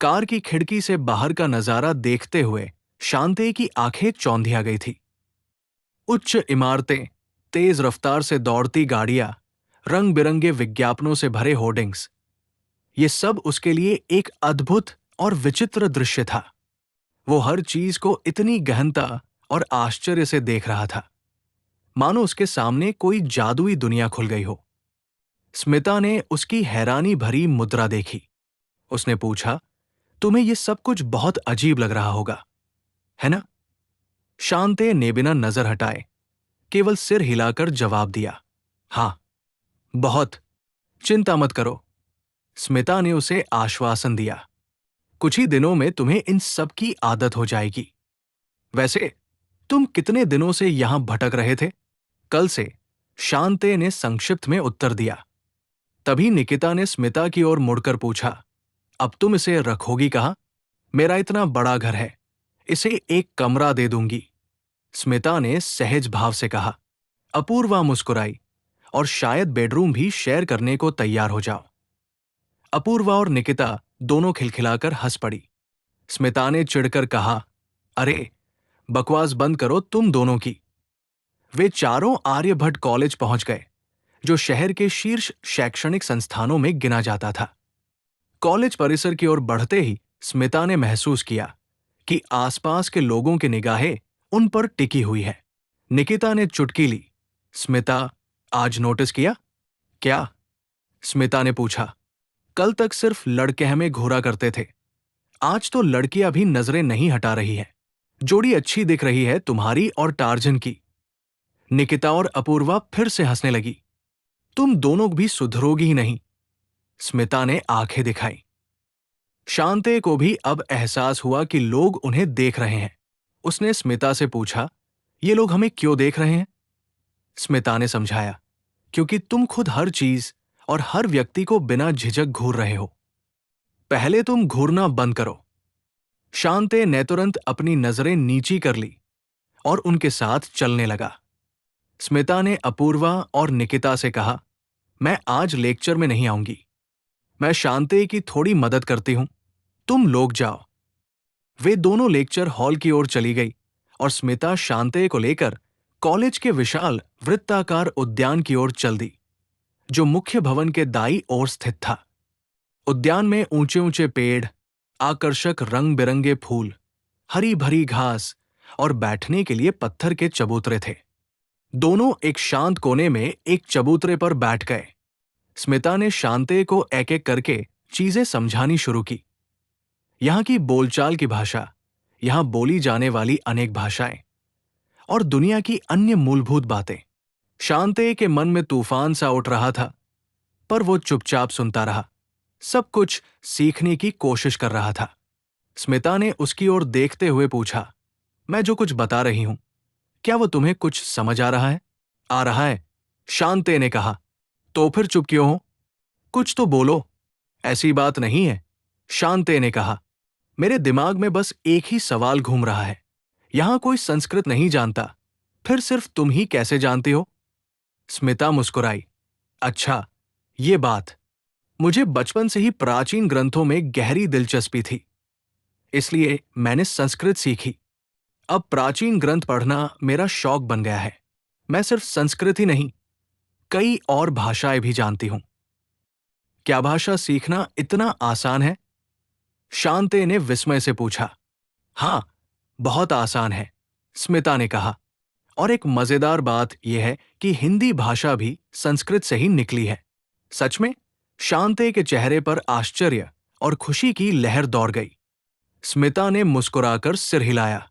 Car की खिड़की से बाहर का नजारा देखते हुए शांति की आंखें चौंधिया गई थी। उच्च इमारतें, तेज रफ्तार से दौड़ती गाड़ियां, रंग बिरंगे विज्ञापनों से भरे होर्डिंग्स, ये सब उसके लिए एक अद्भुत और विचित्र दृश्य था। वो हर चीज को इतनी गहनता और आश्चर्य से देख रहा था, मानो उसके सामने कोई जादुई दुनिया खुल गई हो। स्मिता ने उसकी हैरानी भरी मुद्रा देखी। उसने पूछा, तुम्हें ये सब कुछ बहुत अजीब लग रहा होगा, है ना? शांते ने बिना नजर हटाए केवल सिर हिलाकर जवाब दिया, हां, बहुत। चिंता मत करो। स्मिता ने उसे आश्वासन दिया, कुछ ही दिनों में तुम्हें इन सब की आदत हो जाएगी। वैसे तुम कितने दिनों से यहां भटक रहे थे? कल से, शांते ने संक्षिप्त में उत्तर दिया। तभी निकिता ने स्मिता की ओर मुड़कर पूछा, अब तुम इसे रखोगी कहाँ? मेरा इतना बड़ा घर है, इसे एक कमरा दे दूंगी। स्मिता ने सहज भाव से कहा। अपूर्वा मुस्कुराई, और शायद बेडरूम भी शेयर करने को तैयार हो जाओ। अपूर्वा और निकिता दोनों खिलखिलाकर हंस पड़ी। स्मिता ने चिढ़कर कहा, अरे बकवास बंद करो तुम दोनों की। वे चारों आर्यभट्ट कॉलेज पहुंच गए, जो शहर के शीर्ष शैक्षणिक संस्थानों में गिना जाता था। कॉलेज परिसर की ओर बढ़ते ही स्मिता ने महसूस किया कि आसपास के लोगों की निगाहें उन पर टिकी हुई है। निकिता ने चुटकी ली। स्मिता, आज नोटिस किया? क्या? स्मिता ने पूछा। कल तक सिर्फ लड़के हमें घूरा करते थे, आज तो लड़कियां भी नजरें नहीं हटा रही है। जोड़ी अच्छी दिख रही है तुम्हारी और टार्जन की। निकिता और अपूर्वा फिर से हंसने लगी। तुम दोनों भी सुधरोगी ही नहीं। स्मिता ने आंखें दिखाई। शांते को भी अब एहसास हुआ कि लोग उन्हें देख रहे हैं। उसने स्मिता से पूछा, ये लोग हमें क्यों देख रहे हैं? स्मिता ने समझाया, क्योंकि तुम खुद हर चीज और हर व्यक्ति को बिना झिझक घूर रहे हो। पहले तुम घूरना बंद करो। शांते ने तुरंत अपनी नजरें नीची कर ली और उनके साथ चलने लगा। स्मिता ने अपूर्वा और निकिता से कहा, मैं आज लेक्चर में नहीं आऊंगी। मैं शांति की थोड़ी मदद करती हूं, तुम लोग जाओ। वे दोनों लेक्चर हॉल की ओर चली गई और स्मिता शांति को लेकर कॉलेज के विशाल वृत्ताकार उद्यान की ओर चल दी, जो मुख्य भवन के दाईं ओर स्थित था। उद्यान में ऊंचे ऊंचे पेड़, आकर्षक रंग बिरंगे फूल, हरी भरी घास और बैठने के लिए पत्थर के चबूतरे थे। दोनों एक शांत कोने में एक चबूतरे पर बैठ गए। स्मिता ने शांति को एक एक करके चीजें समझानी शुरू की। यहां की बोलचाल की भाषा, यहां बोली जाने वाली अनेक भाषाएं और दुनिया की अन्य मूलभूत बातें। शांति के मन में तूफान सा उठ रहा था, पर वो चुपचाप सुनता रहा, सब कुछ सीखने की कोशिश कर रहा था। स्मिता ने उसकी ओर देखते हुए पूछा, मैं जो कुछ बता रही हूं, क्या वो तुम्हें कुछ समझ आ रहा है? आ रहा है, शांति ने कहा। तो फिर चुप क्यों हो? कुछ तो बोलो। ऐसी बात नहीं है, शांति ने कहा। मेरे दिमाग में बस एक ही सवाल घूम रहा है। यहां कोई संस्कृत नहीं जानता, फिर सिर्फ तुम ही कैसे जानती हो? स्मिता मुस्कुराई। अच्छा, ये बात। मुझे बचपन से ही प्राचीन ग्रंथों में गहरी दिलचस्पी थी, इसलिए मैंने संस्कृत सीखी। अब प्राचीन ग्रंथ पढ़ना मेरा शौक बन गया है। मैं सिर्फ संस्कृत ही नहीं, कई और भाषाएं भी जानती हूं। क्या भाषा सीखना इतना आसान है? शांति ने विस्मय से पूछा। हां, बहुत आसान है, स्मिता ने कहा। और एक मजेदार बात यह है कि हिंदी भाषा भी संस्कृत से ही निकली है। सच में? शांति के चेहरे पर आश्चर्य और खुशी की लहर दौड़ गई। स्मिता ने मुस्कुराकर सिर हिलाया।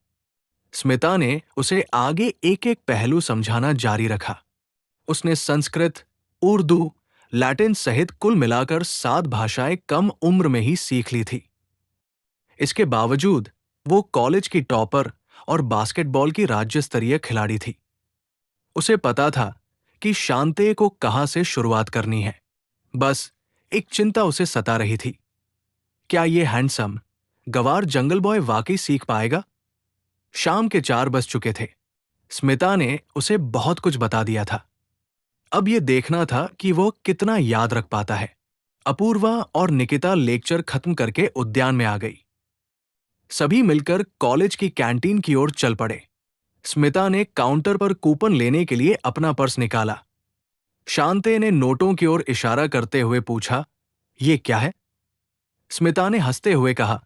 स्मिता ने उसे आगे एक एक पहलू समझाना जारी रखा। उसने संस्कृत, उर्दू, लैटिन सहित कुल मिलाकर 7 भाषाएं कम उम्र में ही सीख ली थी। इसके बावजूद वो कॉलेज की टॉपर और बास्केटबॉल की राज्य स्तरीय खिलाड़ी थी। उसे पता था कि शांति को कहां से शुरुआत करनी है। बस एक चिंता उसे सता रही थी, क्या ये हैंडसम, गवार जंगल बॉय वाकई सीख पाएगा? शाम के 4 बज चुके थे। स्मिता ने उसे बहुत कुछ बता दिया था। अब ये देखना था कि वो कितना याद रख पाता है। अपूर्वा और निकिता लेक्चर खत्म करके उद्यान में आ गई। सभी मिलकर कॉलेज की कैंटीन की ओर चल पड़े। स्मिता ने काउंटर पर कूपन लेने के लिए अपना पर्स निकाला। शांते ने नोटों की ओर इशारा करते हुए पूछा, ये क्या है? स्मिता ने हंसते हुए कहा,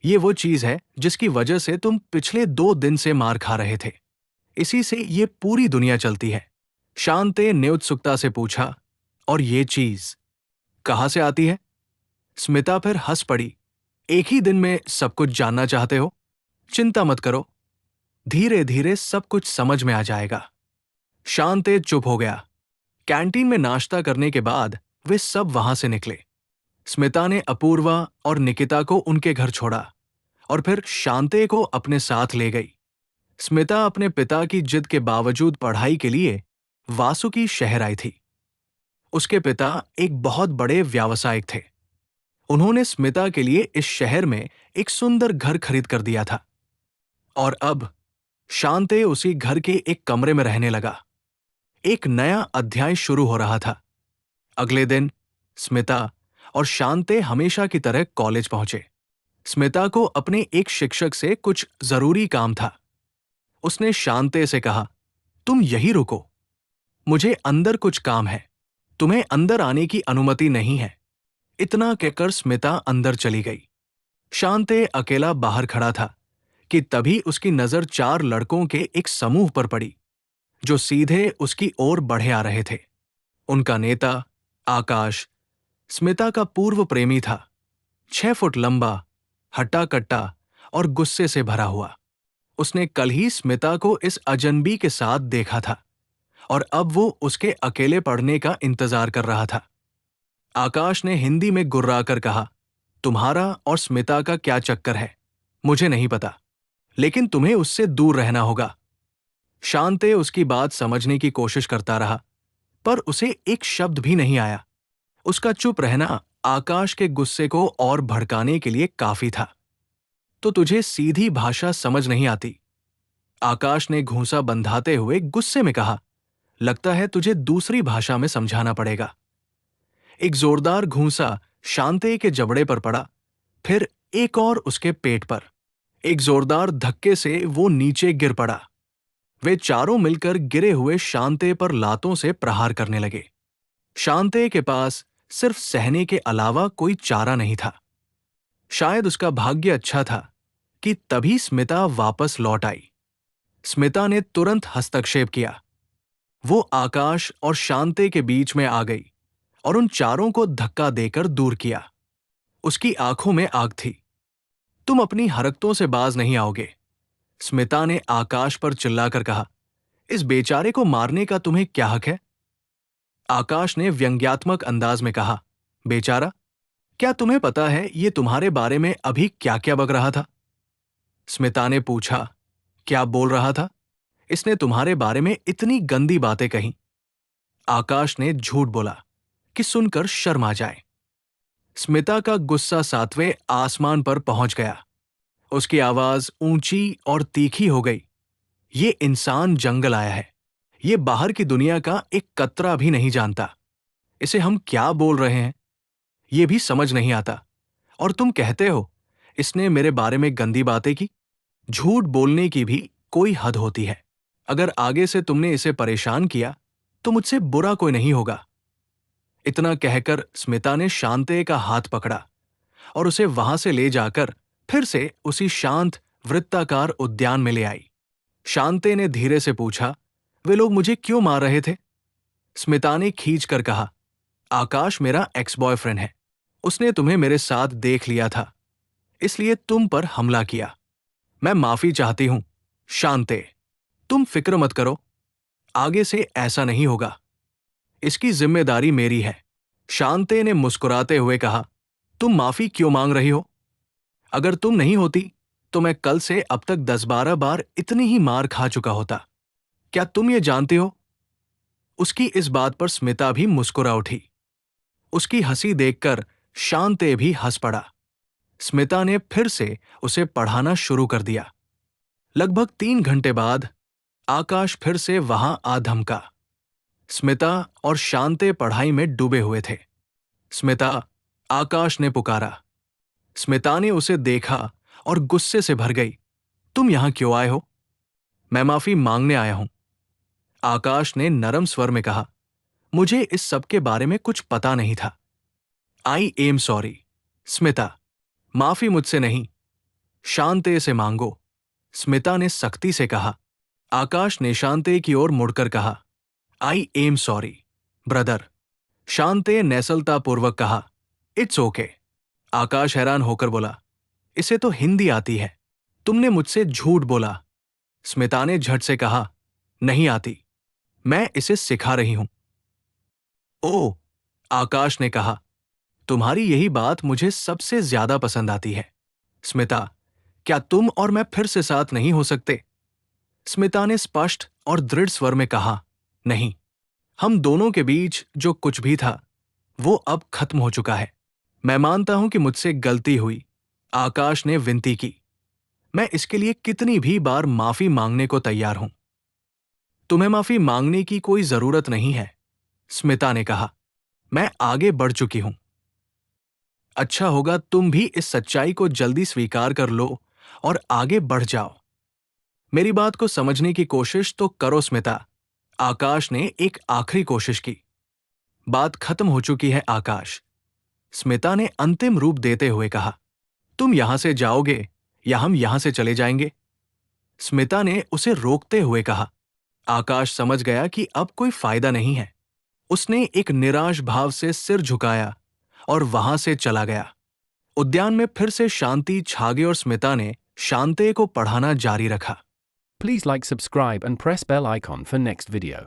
ये वो चीज है जिसकी वजह से तुम पिछले 2 दिन से मार खा रहे थे। इसी से ये पूरी दुनिया चलती है। शांते ने उत्सुकता से पूछा, और ये चीज कहाँ से आती है? स्मिता फिर हंस पड़ी। एक ही दिन में सब कुछ जानना चाहते हो? चिंता मत करो, धीरे धीरे सब कुछ समझ में आ जाएगा। शांते चुप हो गया। कैंटीन में नाश्ता करने के बाद वे सब वहां से निकले। स्मिता ने अपूर्वा और निकिता को उनके घर छोड़ा और फिर शांते को अपने साथ ले गई। स्मिता अपने पिता की जिद के बावजूद पढ़ाई के लिए वासुकी शहर आई थी। उसके पिता एक बहुत बड़े व्यावसायिक थे। उन्होंने स्मिता के लिए इस शहर में एक सुंदर घर खरीद कर दिया था और अब शांते उसी घर के एक कमरे में रहने लगा। एक नया अध्याय शुरू हो रहा था। अगले दिन स्मिता और शांते हमेशा की तरह कॉलेज पहुंचे। स्मिता को अपने एक शिक्षक से कुछ जरूरी काम था। उसने शांते से कहा, तुम यहीं रुको, मुझे अंदर कुछ काम है, तुम्हें अंदर आने की अनुमति नहीं है। इतना कहकर स्मिता अंदर चली गई। शांते अकेला बाहर खड़ा था कि तभी उसकी नजर 4 लड़कों के एक समूह पर पड़ी जो सीधे उसकी ओर बढ़े आ रहे थे। उनका नेता आकाश स्मिता का पूर्व प्रेमी था। 6 फुट लंबा, हट्टा कट्टा और गुस्से से भरा हुआ। उसने कल ही स्मिता को इस अजनबी के साथ देखा था और अब वो उसके अकेले पड़ने का इंतजार कर रहा था। आकाश ने हिंदी में गुर्राकर कहा, तुम्हारा और स्मिता का क्या चक्कर है मुझे नहीं पता, लेकिन तुम्हें उससे दूर रहना होगा। शांते उसकी बात समझने की कोशिश करता रहा, पर उसे एक शब्द भी नहीं आया। उसका चुप रहना आकाश के गुस्से को और भड़काने के लिए काफी था। तो तुझे सीधी भाषा समझ नहीं आती? आकाश ने घूंसा बंधाते हुए गुस्से में कहा, लगता है तुझे दूसरी भाषा में समझाना पड़ेगा। एक जोरदार घूंसा शांते के जबड़े पर पड़ा, फिर एक और उसके पेट पर। एक जोरदार धक्के से वो नीचे गिर पड़ा। वे चारों मिलकर गिरे हुए शांते पर लातों से प्रहार करने लगे। शांते के पास सिर्फ सहने के अलावा कोई चारा नहीं था। शायद उसका भाग्य अच्छा था कि तभी स्मिता वापस लौट आई। स्मिता ने तुरंत हस्तक्षेप किया। वो आकाश और शांते के बीच में आ गई और उन चारों को धक्का देकर दूर किया। उसकी आंखों में आग थी। तुम अपनी हरकतों से बाज नहीं आओगे, स्मिता ने आकाश पर चिल्लाकर कहा। इस बेचारे को मारने का तुम्हें क्या हक है? आकाश ने व्यंग्यात्मक अंदाज में कहा, बेचारा? क्या तुम्हें पता है ये तुम्हारे बारे में अभी क्या क्या बक रहा था? स्मिता ने पूछा, क्या बोल रहा था? इसने तुम्हारे बारे में इतनी गंदी बातें कहीं। आकाश ने झूठ बोला कि सुनकर शर्म आ जाए। स्मिता का गुस्सा 7वें आसमान पर पहुंच गया। उसकी आवाज ऊंची और तीखी हो गई। ये इंसान जंगल आया है। ये बाहर की दुनिया का एक कतरा भी नहीं जानता। इसे हम क्या बोल रहे हैं ये भी समझ नहीं आता। और तुम कहते हो इसने मेरे बारे में गंदी बातें की। झूठ बोलने की भी कोई हद होती है। अगर आगे से तुमने इसे परेशान किया तो मुझसे बुरा कोई नहीं होगा। इतना कहकर स्मिता ने शांते का हाथ पकड़ा और उसे वहां से ले जाकर फिर से उसी शांत वृत्ताकार उद्यान में ले आई। शांते ने धीरे से पूछा, वे लोग मुझे क्यों मार रहे थे? स्मिता ने खींच कर कहा, आकाश मेरा एक्स बॉयफ्रेंड है। उसने तुम्हें मेरे साथ देख लिया था, इसलिए तुम पर हमला किया। मैं माफी चाहती हूं शांते, तुम फिक्र मत करो, आगे से ऐसा नहीं होगा। इसकी जिम्मेदारी मेरी है। शांते ने मुस्कुराते हुए कहा, तुम माफी क्यों मांग रही हो? अगर तुम नहीं होती तो मैं कल से अब तक 10-12 बार इतनी ही मार खा चुका होता। क्या तुम ये जानते हो? उसकी इस बात पर स्मिता भी मुस्कुरा उठी। उसकी हंसी देखकर शांते भी हंस पड़ा। स्मिता ने फिर से उसे पढ़ाना शुरू कर दिया। लगभग 3 घंटे बाद आकाश फिर से वहां आ धमका। स्मिता और शांते पढ़ाई में डूबे हुए थे। स्मिता आकाश ने पुकारा। स्मिता ने उसे देखा और गुस्से से भर गई। तुम यहां क्यों आए हो? मैं माफी मांगने आया हूं, आकाश ने नरम स्वर में कहा। मुझे इस सब के बारे में कुछ पता नहीं था। I am sorry. स्मिता, माफी मुझसे नहीं, शांते से मांगो, स्मिता ने सख्ती से कहा। आकाश ने शांते की ओर मुड़कर कहा, आई एम सॉरी ब्रदर। शांते नैसलतापूर्वक कहा, इट्स ओके। आकाश हैरान होकर बोला, इसे तो हिंदी आती है, तुमने मुझसे झूठ बोला। स्मिता ने झट से कहा, नहीं आती, मैं इसे सिखा रही हूं। ओह, आकाश ने कहा, तुम्हारी यही बात मुझे सबसे ज्यादा पसंद आती है। स्मिता, क्या तुम और मैं फिर से साथ नहीं हो सकते? स्मिता ने स्पष्ट और दृढ़ स्वर में कहा, नहीं, हम दोनों के बीच जो कुछ भी था वो अब खत्म हो चुका है। मैं मानता हूं कि मुझसे गलती हुई, आकाश ने विनती की। मैं इसके लिए कितनी भी बार माफी मांगने को तैयार हूं। तुम्हें माफी मांगने की कोई जरूरत नहीं है, स्मिता ने कहा। मैं आगे बढ़ चुकी हूं। अच्छा होगा तुम भी इस सच्चाई को जल्दी स्वीकार कर लो और आगे बढ़ जाओ। मेरी बात को समझने की कोशिश तो करो स्मिता। आकाश ने एक आखिरी कोशिश की। बात खत्म हो चुकी है आकाश, स्मिता ने अंतिम रूप देते हुए कहा। तुम यहां से जाओगे या हम यहां से चले जाएंगे? स्मिता ने उसे रोकते हुए कहा। आकाश समझ गया कि अब कोई फायदा नहीं है। उसने एक निराश भाव से सिर झुकाया और वहां से चला गया। उद्यान में फिर से शांति छा गई और स्मिता ने शांते को पढ़ाना जारी रखा। Please like, subscribe and press bell icon for next video.